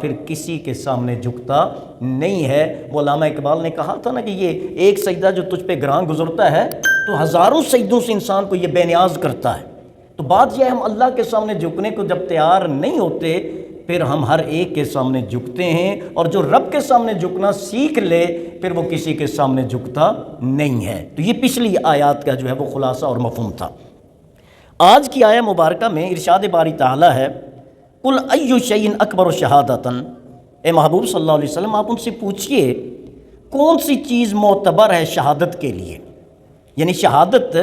پھر کسی کے سامنے جھکتا نہیں ہے۔ وہ علامہ اقبال نے کہا تھا نا کہ یہ ایک سجدہ جو تجھ پہ گراں گزرتا ہے تو ہزاروں سجدوں سے انسان کو یہ بے نیاز کرتا ہے۔ تو بات یہ ہے، ہم اللہ کے سامنے جھکنے کو جب تیار نہیں ہوتے پھر ہم ہر ایک کے سامنے جھکتے ہیں، اور جو رب کے سامنے جھکنا سیکھ لے پھر وہ کسی کے سامنے جھکتا نہیں ہے۔ تو یہ پچھلی آیات کا جو ہے وہ خلاصہ اور مفہوم تھا۔ آج کی آیہ مبارکہ میں ارشاد باری تعالیٰ ہے، قل ای شیء اکبر شہادۃ، اے محبوب صلی اللہ علیہ وسلم آپ ان سے پوچھئے کون سی چیز معتبر ہے شہادت کے لیے، یعنی شہادت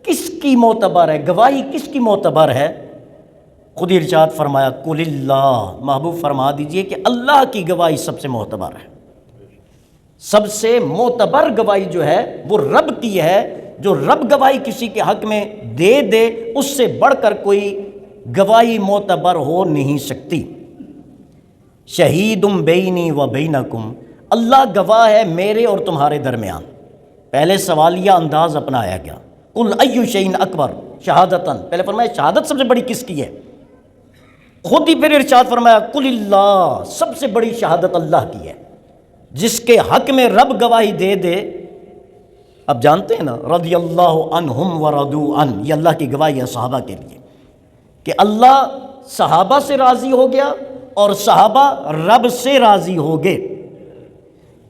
کس کی معتبر ہے، گواہی کس کی معتبر ہے؟ خود ہی ارشاد فرمایا قل اللہ، محبوب فرما دیجئے کہ اللہ کی گواہی سب سے معتبر ہے۔ سب سے معتبر گواہی جو ہے وہ رب کی ہے۔ جو رب گواہی کسی کے حق میں دے دے اس سے بڑھ کر کوئی گواہی معتبر ہو نہیں سکتی۔ شہید بینی و بینکم، اللہ گواہ ہے میرے اور تمہارے درمیان۔ پہلے سوالیہ انداز اپنایا گیا، قل ای شیء اکبر شہادتاً، پہلے فرمایا شہادت سب سے بڑی کس کی ہے؟ خود ہی پھر ارشاد فرمایا قل اللہ، سب سے بڑی شہادت اللہ کی ہے۔ جس کے حق میں رب گواہی دے دے، اب جانتے ہیں نا رضی اللہ عنہم ورضوا عنہ، یہ اللہ کی گواہی ہے صحابہ کے لیے کہ اللہ صحابہ سے راضی ہو گیا اور صحابہ رب سے راضی ہو گئے۔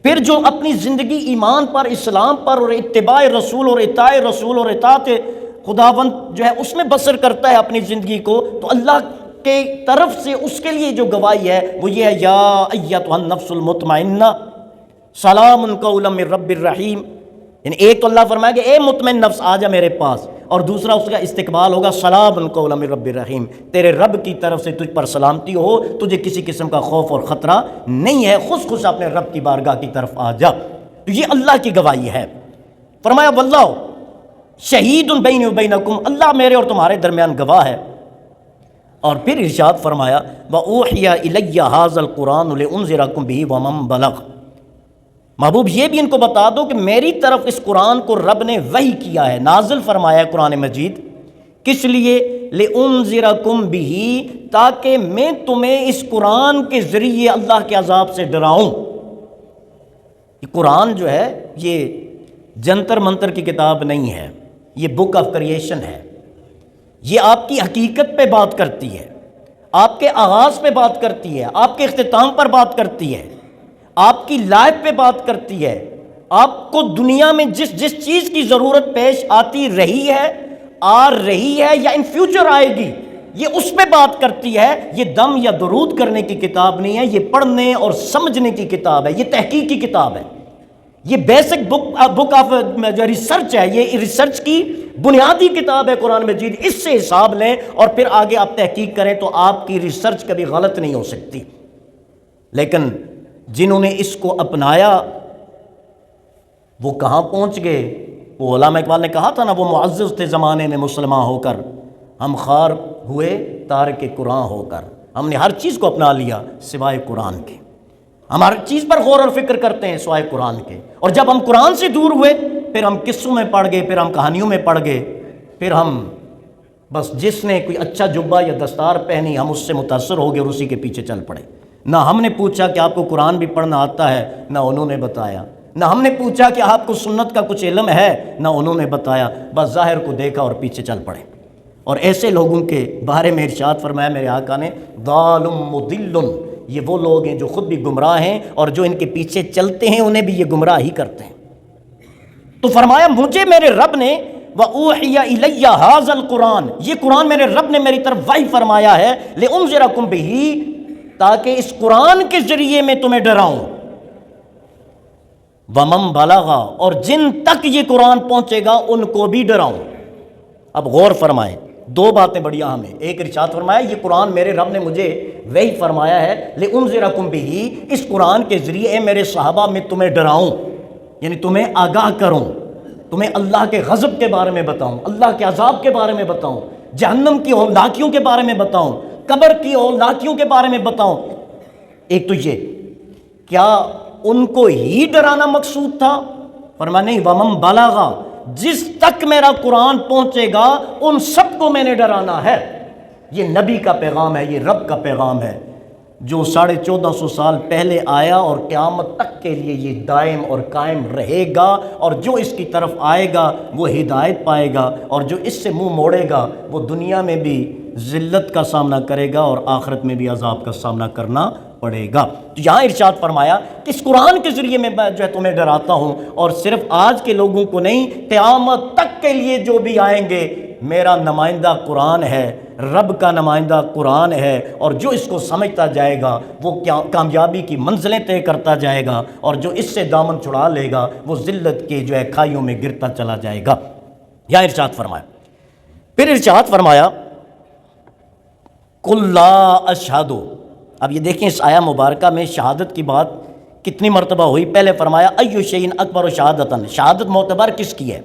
پھر جو اپنی زندگی ایمان پر، اسلام پر اور اتباع رسول اور اطاعت رسول اور اطاعت خداوند جو ہے اس میں بسر کرتا ہے اپنی زندگی کو، تو اللہ کے طرف سے اس کے لیے جو گواہی ہے وہ یہ ہے یا ایتھا النفس المطمئنہ سلام قولا من رب الرحیم۔ یعنی ایک تو اللہ فرمائے کہ اے مطمئن نفس آ جا میرے پاس، اور دوسرا اس کا استقبال ہوگا سلام قولا من رب الرحیم، تیرے رب کی طرف سے تجھ پر سلامتی ہو، تجھے کسی قسم کا خوف اور خطرہ نہیں ہے، خوش خوش اپنے رب کی بارگاہ کی طرف آ جا۔ تو یہ اللہ کی گواہی ہے۔ فرمایا واللہ شہید بینی و بینکم، اللہ میرے اور تمہارے درمیان گواہ ہے۔ اور پھر ارشاد فرمایا وَأُوحِيَ إِلَيَّ هَذَا الْقُرْآنُ لِأُنذِرَكُم بِهِ وَمَن بَلَغَ، محبوب یہ بھی ان کو بتا دو کہ میری طرف اس قرآن کو رب نے وحی کیا ہے، نازل فرمایا ہے قرآن مجید، کس لیے؟ لِأُنذِرَكُم بِهِ، تاکہ میں تمہیں اس قرآن کے ذریعے اللہ کے عذاب سے ڈراؤں۔ یہ قرآن جو ہے یہ جنتر منتر کی کتاب نہیں ہے، یہ بک آف کریشن ہے۔ یہ آپ کی حقیقت پہ بات کرتی ہے، آپ کے آغاز پہ بات کرتی ہے، آپ کے اختتام پر بات کرتی ہے، آپ کی لائف پہ بات کرتی ہے، آپ کو دنیا میں جس چیز کی ضرورت پیش آتی رہی ہے، آ رہی ہے یا ان فیوچر آئے گی، یہ اس پہ بات کرتی ہے۔ یہ دم یا درود کرنے کی کتاب نہیں ہے، یہ پڑھنے اور سمجھنے کی کتاب ہے، یہ تحقیق کی کتاب ہے، یہ بیسک بک آف جو ریسرچ ہے، یہ ریسرچ کی بنیادی کتاب ہے قرآن مجید۔ اس سے حساب لیں اور پھر آگے آپ تحقیق کریں تو آپ کی ریسرچ کبھی غلط نہیں ہو سکتی۔ لیکن جنہوں نے اس کو اپنایا وہ کہاں پہنچ گئے؟ وہ علامہ اقبال نے کہا تھا نا، وہ معزز تھے زمانے میں مسلمان ہو کر، ہم خوار ہوئے تارک قرآن ہو کر، ہم نے ہر چیز کو اپنا لیا سوائے قرآن کے، ہم ہر چیز پر غور اور فکر کرتے ہیں سوائے قرآن کے، اور جب ہم قرآن سے دور ہوئے پھر ہم قصوں میں پڑ گئے، پھر ہم کہانیوں میں پڑ گئے، پھر ہم بس جس نے کوئی اچھا جبہ یا دستار پہنی ہم اس سے متاثر ہو گئے اور اسی کے پیچھے چل پڑے۔ نہ ہم نے پوچھا کہ آپ کو قرآن بھی پڑھنا آتا ہے، نہ انہوں نے بتایا، نہ ہم نے پوچھا کہ آپ کو سنت کا کچھ علم ہے، نہ انہوں نے بتایا، بس ظاہر کو دیکھا اور پیچھے چل پڑے۔ اور ایسے لوگوں کے بارے میں ارشاد فرمایا میرے آقا نے ضال مضل، یہ وہ لوگ ہیں جو خود بھی گمراہ ہیں اور جو ان کے پیچھے چلتے ہیں انہیں بھی یہ گمراہ ہی کرتے ہیں۔ تو فرمایا مجھے میرے رب نے وَأُوحِيَ إِلَيَّ هَذَا الْقُرْآنُ، یہ قرآن میرے رب نے میری طرف وحی فرمایا ہے، لِأُنذِرَكُم بِهِ، تاکہ اس قرآن کے ذریعے میں تمہیں ڈراؤں، وَمَن بَلَغَ، اور جن تک یہ قرآن پہنچے گا ان کو بھی ڈراؤں۔ اب غور فرمائیں، دو باتیں بڑی اہم ہیں۔ ایک ارشاد فرمایا یہ قرآن میرے رب نے مجھے وحی فرمایا ہے، لِأُنذِرَكُم بِهِ، اس قرآن کے ذریعے اے میرے صحابہ میں تمہیں ڈراؤں، یعنی تمہیں آگاہ کروں، تمہیں اللہ کے غضب کے بارے میں بتاؤں، اللہ کے عذاب کے بارے میں بتاؤں، جہنم کی ہولناکیوں کے بارے میں بتاؤں، قبر کی ہولناکیوں کے بارے میں بتاؤں۔ ایک تو یہ کیا ان کو ہی ڈرانا مقصود تھا؟ فرمایا نہیں، وَمَن بَلَغَ، جس تک میرا قرآن پہنچے گا ان سب کو میں نے ڈرانا ہے۔ یہ نبی کا پیغام ہے، یہ رب کا پیغام ہے۔ جو 1450 سال پہلے آیا اور قیامت تک کے لیے یہ دائم اور قائم رہے گا، اور جو اس کی طرف آئے گا وہ ہدایت پائے گا، اور جو اس سے منہ موڑے گا وہ دنیا میں بھی ذلت کا سامنا کرے گا اور آخرت میں بھی عذاب کا سامنا کرنا پڑے گا۔ تو یہاں ارشاد فرمایا کہ اس قرآن کے ذریعے میں جو ہے تمہیں ڈراتا ہوں، اور صرف آج کے لوگوں کو نہیں، قیامت تک کے لیے جو بھی آئیں گے میرا نمائندہ قرآن ہے، رب کا نمائندہ قرآن ہے، اور جو اس کو سمجھتا جائے گا وہ کامیابی کی منزلیں طے کرتا جائے گا، اور جو اس سے دامن چھڑا لے گا وہ ذلت کے جو ہے کھائیوں میں گرتا چلا جائے گا۔ یا ارشاد فرمایا، پھر ارشاد فرمایا قُلْ لَا أَشْهَدُ۔ اب یہ دیکھیں اس آیہ مبارکہ میں شہادت کی بات کتنی مرتبہ ہوئی۔ پہلے فرمایا ایُّ شیءٍ اکبر شہادتاً، شہادت معتبر کس کی ہے؟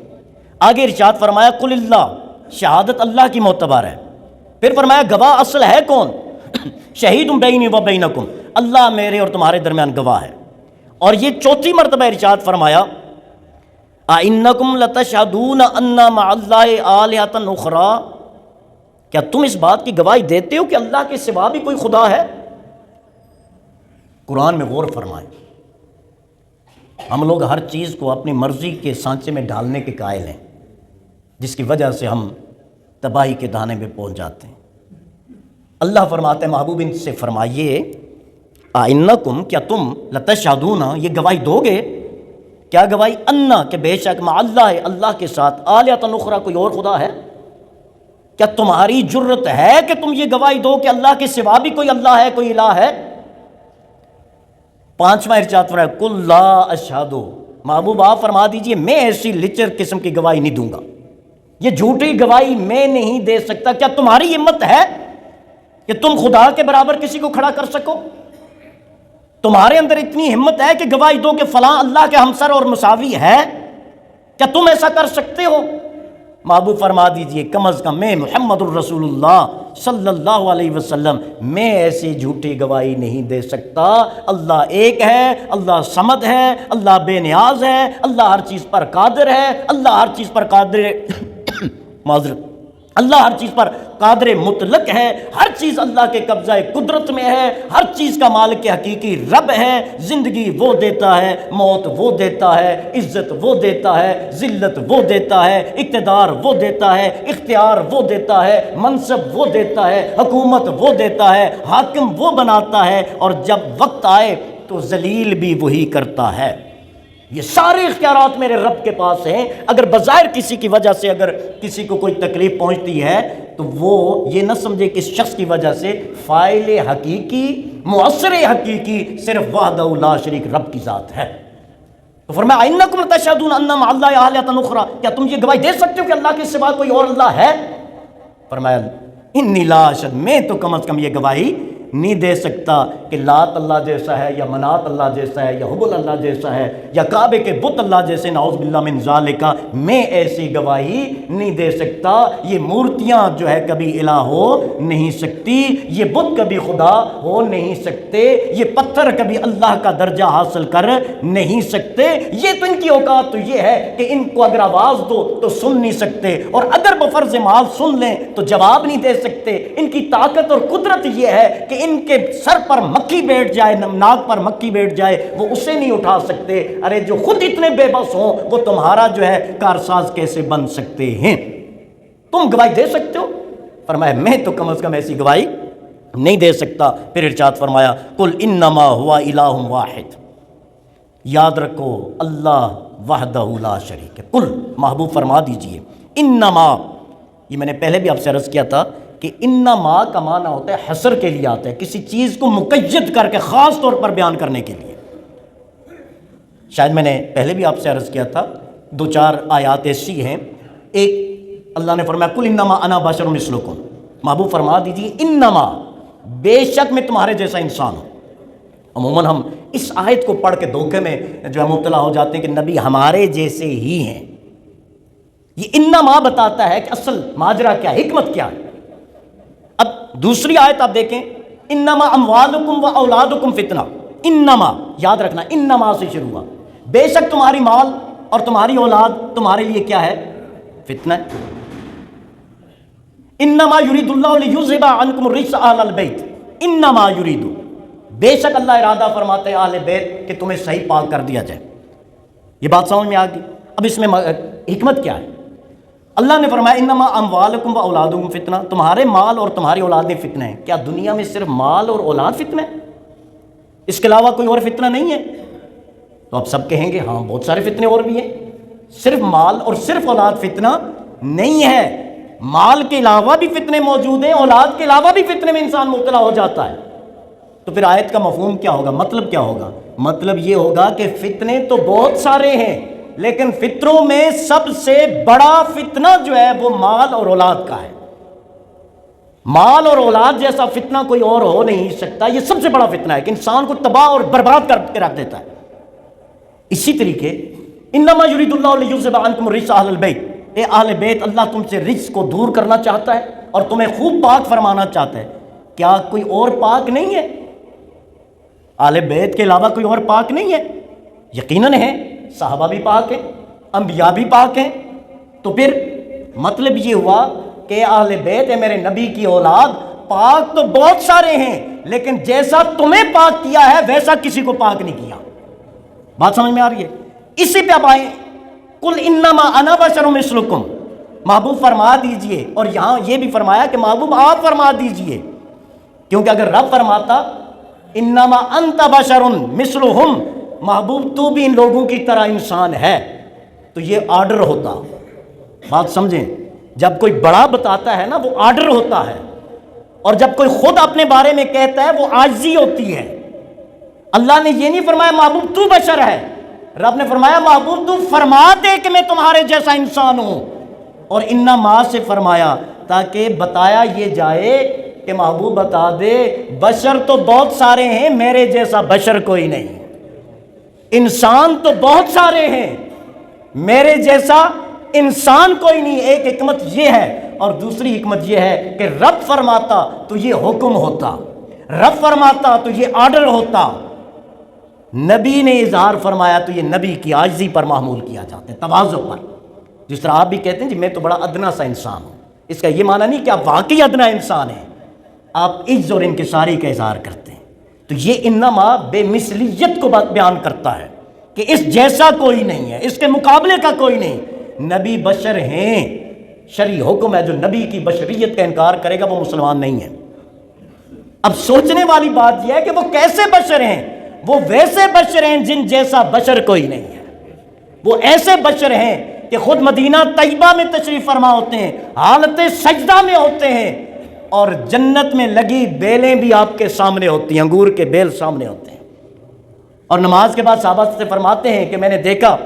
آگے ارشاد فرمایا قُلِ اللَّهُ، شہادت اللہ کی معتبر ہے۔ پھر فرمایا گواہ اصل ہے کون؟ شہید بینی و بینکم، اللہ میرے اور تمہارے درمیان گواہ ہے۔ اور یہ چوتھی مرتبہ ارشاد فرمایا اَإِنَّكُمْ لَتَشْهَدُونَ أَنَّ مَعَ اللَّهِ آلِهَةً أُخْرَىٰ، کیا تم اس بات کی گواہی دیتے ہو کہ اللہ کے سوا بھی کوئی خدا ہے؟ قرآن میں غور فرمائیں، ہم لوگ ہر چیز کو اپنی مرضی کے سانچے میں ڈالنے کے قائل ہیں، جس کی وجہ سے ہم تباہی کے دانے میں پہنچ جاتے ہیں۔ اللہ فرماتے ہیں محبوب ان سے فرمائیے اَإِنَّكُمْ، کیا تم لَتَشْهَدُونَ، یہ گواہی دو گے؟ کیا گواہی؟ اَنَّا، کہ بے شک مع اللہ، اللہ کے ساتھ، آلِهَةً أُخْرَىٰ، کوئی اور خدا ہے؟ کیا تمہاری جرت ہے کہ تم یہ گواہی دو کہ اللہ کے سوا بھی کوئی اللہ ہے، کوئی الہ ہے؟ پانچواں ارشاد فرمایا قُلْ لَا أَشْهَدُ، محبوب آپ فرما دیجئے میں ایسی لچر قسم کی گواہی نہیں دوں گا، یہ جھوٹی گواہی میں نہیں دے سکتا۔ کیا تمہاری ہمت ہے کہ تم خدا کے برابر کسی کو کھڑا کر سکو؟ تمہارے اندر اتنی ہمت ہے کہ گواہی دو کہ فلاں اللہ کے ہمسر اور مساوی ہے؟ کیا تم ایسا کر سکتے ہو؟ محبوب فرما دیجئے کم از کم میں محمد الرسول اللہ صلی اللہ علیہ وسلم میں ایسی جھوٹی گواہی نہیں دے سکتا۔ اللہ ایک ہے، اللہ صمد ہے، اللہ بے نیاز ہے، اللہ ہر چیز پر قادر ہے، اللہ ہر چیز پر قادر معذرت اللہ ہر چیز پر قادر مطلق ہے، ہر چیز اللہ کے قبضہ قدرت میں ہے، ہر چیز کا مالک حقیقی رب ہے، زندگی وہ دیتا ہے، موت وہ دیتا ہے، عزت وہ دیتا ہے، ذلت وہ دیتا ہے، اقتدار وہ دیتا ہے، اختیار وہ دیتا ہے، منصب وہ دیتا ہے، حکومت وہ دیتا ہے، حاکم وہ بناتا ہے، اور جب وقت آئے تو ذلیل بھی وہی کرتا ہے۔ یہ سارے اختیارات میرے رب کے پاس ہیں۔ اگر بظاہر کسی کی وجہ سے اگر کسی کو کوئی تکلیف پہنچتی ہے تو وہ یہ نہ سمجھے کہ اس شخص کی وجہ سے، فاعل حقیقی، مؤثر حقیقی صرف وحدہ لا شریک رب کی ذات ہے۔ تو فرمایا اِنَّكُمْ لَتَشْهَدُونَ أَنَّ مَعَ اللَّهِ آلِهَةً أُخْرَىٰ، کیا تم یہ گواہی دے سکتے ہو کہ اللہ کے سوا کوئی اور اللہ ہے؟ فرمایا انی لا اشهد، میں تو کم از کم یہ گواہی نہیں دے سکتا کہ لات اللہ جیسا ہے، یا منات اللہ جیسا ہے، یا حبل اللہ جیسا ہے، یا کعبے کے بت اللہ جیسے، نعوذ باللہ من ذالک، میں ایسی گواہی نہیں دے سکتا۔ یہ مورتیاں جو ہے کبھی الہ ہو نہیں سکتی، یہ بت کبھی خدا ہو نہیں سکتے، یہ پتھر کبھی اللہ کا درجہ حاصل کر نہیں سکتے۔ یہ تو ان کی اوقات تو یہ ہے کہ ان کو اگر آواز دو تو سن نہیں سکتے، اور اگر بفرض محال سن لیں تو جواب نہیں دے سکتے۔ ان کی طاقت اور قدرت یہ ہے کہ ان کے سر پر مکھی بیٹھ جائے، ناک پر مکھی بیٹھ جائے، وہ اسے نہیں اٹھا سکتے۔ ارے جو خود اتنے بے بس ہوں وہ تمہارا جو ہے کارساز کیسے بن سکتے ہیں؟ تم گواہی دے سکتے ہو؟ فرمایا میں تو کم از کم ایسی گواہی نہیں دے سکتا۔ پھر ارشاد فرمایا قل انما هو الہ واحد، یاد رکھو اللہ وحدہ لا شریک ہے۔ قل، محبوب فرما دیجئے، انما، یہ میں نے پہلے بھی آپ سے عرض کیا تھا کہ انما کا معنی ہوتا ہے حصر کے لیے آتا ہے، کسی چیز کو مقید کر کے خاص طور پر بیان کرنے کے لیے۔ شاید میں نے پہلے بھی آپ سے عرض کیا تھا، دو چار آیات ایسی ہیں۔ ایک اللہ نے فرمایا قل انما انا بشر مثلکم، محبوب فرما دیجیے انما، بے شک میں تمہارے جیسا انسان ہوں۔ عموماً ہم اس آیت کو پڑھ کے دھوکے میں جو ہے مبتلا ہو جاتے ہیں کہ نبی ہمارے جیسے ہی ہیں۔ یہ انما بتاتا ہے کہ اصل ماجرا کیا، حکمت کیا ہے۔ اب دوسری آیت آپ دیکھیں، انما اموالکم و اولادکم فتنہ، انما، یاد رکھنا انما سے شروع ہوا، بے شک تمہاری مال اور تمہاری اولاد تمہارے لیے کیا ہے؟ فتنہ ہے۔ انما یرید اللہ لیذھب عنکم الرجس اہل البیت، انما یرید، بے شک اللہ ارادہ فرماتے ہیں اہل بیت کہ تمہیں صحیح پاک کر دیا جائے۔ یہ بات سمجھ میں آ گئی؟ اب اس میں حکمت کیا ہے؟ اللہ نے فرمایا انما اموالکم و اولادکم فتنہ، تمہارے مال اور تمہاری اولادیں فتنہ ہیں۔ کیا دنیا میں صرف مال اور اولاد فتنہ ہے؟ اس کے علاوہ کوئی اور فتنہ نہیں ہے؟ تو اب سب کہیں گے ہاں بہت سارے فتنے اور بھی ہیں، صرف مال اور صرف اولاد فتنہ نہیں ہے، مال کے علاوہ بھی فتنے موجود ہیں، اولاد کے علاوہ بھی فتنے میں انسان مبتلا ہو جاتا ہے۔ تو پھر آیت کا مفہوم کیا ہوگا؟ مطلب کیا ہوگا؟ مطلب یہ ہوگا کہ فتنے تو بہت سارے ہیں، لیکن فطروں میں سب سے بڑا فتنہ جو ہے وہ مال اور اولاد کا ہے۔ مال اور اولاد جیسا فتنہ کوئی اور ہو نہیں سکتا، یہ سب سے بڑا فتنہ ہے کہ انسان کو تباہ اور برباد کر کے رکھ دیتا ہے۔ اسی طریقے انما یرید اللہ لیذھب عنکم الرجس اہل البیت، اے اہل بیت اللہ تم سے رجس کو دور کرنا چاہتا ہے اور تمہیں خوب پاک فرمانا چاہتا ہے۔ کیا کوئی اور پاک نہیں ہے؟ اہل بیت کے علاوہ کوئی اور پاک نہیں ہے؟ یقیناً ہے، صحابہ بھی پاک ہیں، انبیاء بھی پاک ہیں۔ تو پھر مطلب یہ ہوا کہ اہل بیت میرے نبی کی اولاد پاک تو بہت سارے ہیں، لیکن جیسا تمہیں پاک کیا ہے ویسا کسی کو پاک نہیں کیا۔ بات سمجھ میں آ رہی ہے؟ اسی پہ اب آئیں، قل انما انا بشر مثلکم، محبوب فرما دیجئے، اور یہاں یہ بھی فرمایا کہ محبوب آپ فرما دیجئے، کیونکہ اگر رب فرماتا انما انت بشر مثلہم، محبوب تو بھی ان لوگوں کی طرح انسان ہے، تو یہ آرڈر ہوتا۔ بات سمجھیں، جب کوئی بڑا بتاتا ہے نا وہ آرڈر ہوتا ہے، اور جب کوئی خود اپنے بارے میں کہتا ہے وہ عاجزی ہوتی ہے۔ اللہ نے یہ نہیں فرمایا محبوب تو بشر ہے، رب نے فرمایا محبوب تو فرما دے کہ میں تمہارے جیسا انسان ہوں، اور انما سے فرمایا تاکہ بتایا یہ جائے کہ محبوب بتا دے بشر تو بہت سارے ہیں، میرے جیسا بشر کوئی نہیں، انسان تو بہت سارے ہیں، میرے جیسا انسان کوئی نہیں۔ ایک حکمت یہ ہے، اور دوسری حکمت یہ ہے کہ رب فرماتا تو یہ حکم ہوتا، رب فرماتا تو یہ آرڈر ہوتا، نبی نے اظہار فرمایا تو یہ نبی کی عاجزی پر معمول کیا جاتا ہے، تواضع پر۔ جس طرح آپ بھی کہتے ہیں جی میں تو بڑا ادنا سا انسان ہوں، اس کا یہ معنی نہیں کہ آپ واقعی ادنا انسان ہیں، آپ عجز اور انکساری کا اظہار کرتے ہیں۔ تو یہ انما بے مثلیت کو بیان کرتا ہے کہ اس جیسا کوئی نہیں ہے، اس کے مقابلے کا کوئی نہیں۔ نبی بشر ہیں، شرعی حکم ہے، جو نبی کی بشریت کا انکار کرے گا وہ مسلمان نہیں ہے۔ اب سوچنے والی بات یہ ہے کہ وہ کیسے بشر ہیں؟ وہ ویسے بشر ہیں جن جیسا بشر کوئی نہیں ہے، وہ ایسے بشر ہیں کہ خود مدینہ طیبہ میں تشریف فرما ہوتے ہیں، حالت سجدہ میں ہوتے ہیں، اور جنت میں لگی بیلیں بھی آپ کے سامنے ہوتی ہیں، انگور کے بیل سامنے ہوتے ہیں، اور نماز کے بعد صحابہ سے فرماتے ہیں کہ میں نے دیکھا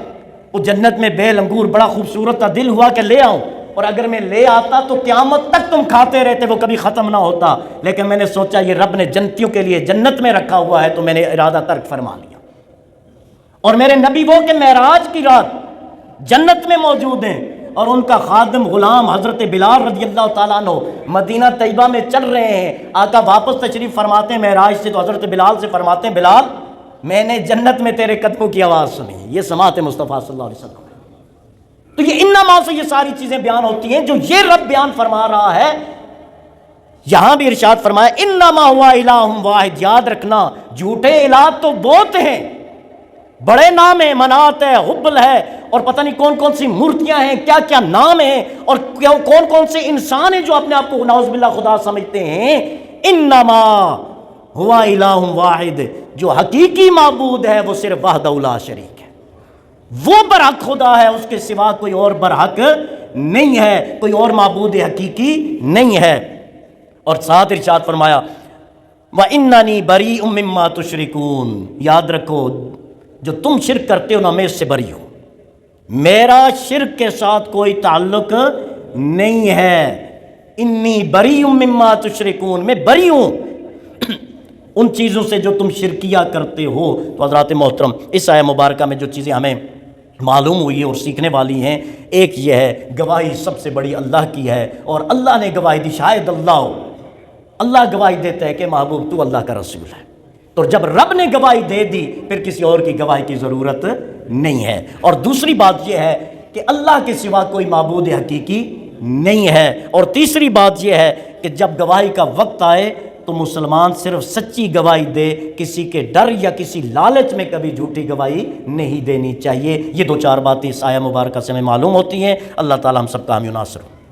وہ جنت میں بیل انگور بڑا خوبصورت تھا، دل ہوا کہ لے آؤں، اور اگر میں لے آتا تو قیامت تک تم کھاتے رہتے، وہ کبھی ختم نہ ہوتا، لیکن میں نے سوچا یہ رب نے جنتیوں کے لیے جنت میں رکھا ہوا ہے تو میں نے ارادہ ترک فرما لیا۔ اور میرے نبی وہ کہ معراج کی رات جنت میں موجود ہیں، اور ان کا خادم غلام حضرت بلال رضی اللہ تعالیٰ عنہ مدینہ طیبہ میں چل رہے ہیں، آقا واپس تشریف فرماتے ہیں معراج سے، تو حضرت بلال سے فرماتے ہیں بلال میں نے جنت میں تیرے قدموں کی آواز سنی۔ یہ سماعت مصطفیٰ صلی اللہ علیہ وسلم۔ تو یہ انما سے یہ ساری چیزیں بیان ہوتی ہیں جو یہ رب بیان فرما رہا ہے۔ یہاں بھی ارشاد فرمایا انما ہوا الہ واحد، یاد رکھنا جھوٹے الہ تو بہت ہیں، بڑے نام ہیں، منات ہے، حبل ہے، اور پتہ نہیں کون کون سی مورتیاں ہیں، کیا کیا نام ہیں، اور کون کون سے انسان ہیں جو اپنے آپ کو نعوذ باللہ خدا سمجھتے ہیں۔ انما ہوا الہ واحد، جو حقیقی معبود ہے وہ صرف وحدہ لا شریک ہے، وہ برحق خدا ہے، اس کے سوا کوئی اور برحق نہیں ہے، کوئی اور معبود حقیقی نہیں ہے۔ اور ساتھ ارشاد فرمایا وَإِنَّنِي بَرِيءٌ مِّمَّا تُشْرِكُونَ، یاد رکھو جو تم شرک کرتے ہو نا میں اس سے بری ہوں، میرا شرک کے ساتھ کوئی تعلق نہیں ہے۔ انی بریء مما تشرکون، میں بری ہوں ان چیزوں سے جو تم شرکیہ کرتے ہو۔ تو حضرات محترم اس آیہ مبارکہ میں جو چیزیں ہمیں معلوم ہوئی ہیں اور سیکھنے والی ہیں، ایک یہ ہے گواہی سب سے بڑی اللہ کی ہے، اور اللہ نے گواہی دی، شاہد اللہ گواہی دیتا ہے کہ محبوب تو اللہ کا رسول ہے۔ تو جب رب نے گواہی دے دی پھر کسی اور کی گواہی کی ضرورت نہیں ہے۔ اور دوسری بات یہ ہے کہ اللہ کے سوا کوئی معبود حقیقی نہیں ہے۔ اور تیسری بات یہ ہے کہ جب گواہی کا وقت آئے تو مسلمان صرف سچی گواہی دے، کسی کے ڈر یا کسی لالچ میں کبھی جھوٹی گواہی نہیں دینی چاہیے۔ یہ دو چار باتیں اس آیہ مبارکہ سے ہمیں معلوم ہوتی ہیں۔ اللہ تعالیٰ ہم سب کا حامی و ناصر ہو۔